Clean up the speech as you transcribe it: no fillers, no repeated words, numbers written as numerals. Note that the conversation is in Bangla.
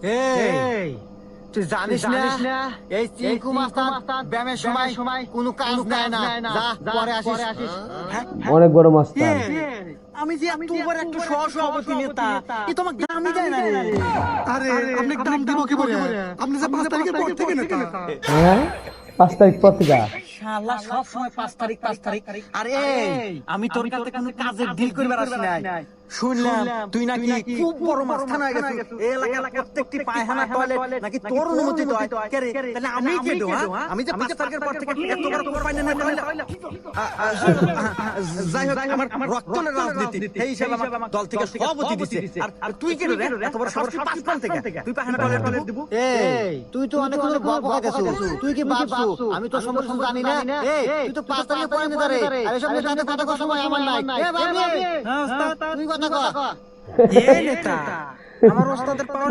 এই তুই জানিস না এই চিঙ্কু মাস্টার ব্যায়ামের সময় কোনো কাজ নেয় না। যা পরে আসিস। অনেক বড় মাস্টার। আমি যে তোমার একটা সহসভাপতি নেতা, এই তোমার গ্রামই দেয় না রে। আরে আপনি দাম দিব কি বলে? আপনি যে 5 তারিখের পর থেকে নেতা। হ্যাঁ 5 তারিখ পত্রিকা শালা সব সময় 5 তারিখ। আরে আমি তোর কাছে কোনো কাজের ডিল করবার আসি নাই। শুনলাম তুই নাকি খুব বড় মাস্তান হয়ে গেছিস। এই এলাকার প্রত্যেকটি পায়খানা টয়লেট নাকি তোর অনুমতি হয়। কে রে? তাহলে আমি কে দো? আমি যে 5 তারিখের পর থেকে এত বড় খবর পাই না টয়লেট। যাই হোক আমার রক্তের রাজনীতি এই হিসাবে আমার দল থেকে সভাপতি দিছে। আর তুই কে রে? এত বড় সবার 5 ফোন থেকে তুই পায়খানা টয়লেট দিব? এই তুই তো অনেক কোনো বাপ হইছিস। তুই কি ভাবছু আমি তো সমস্যা জানি না। এই তুই তো 5 তারিখে পরে নেতা রে। আর এসব নেতা কথা কো সময় আমার নাই। এ বাবু হ্যাঁ ওস্তাদ তুই কথা কও। এই নেতা আমার ওস্তাদের পাওয়ার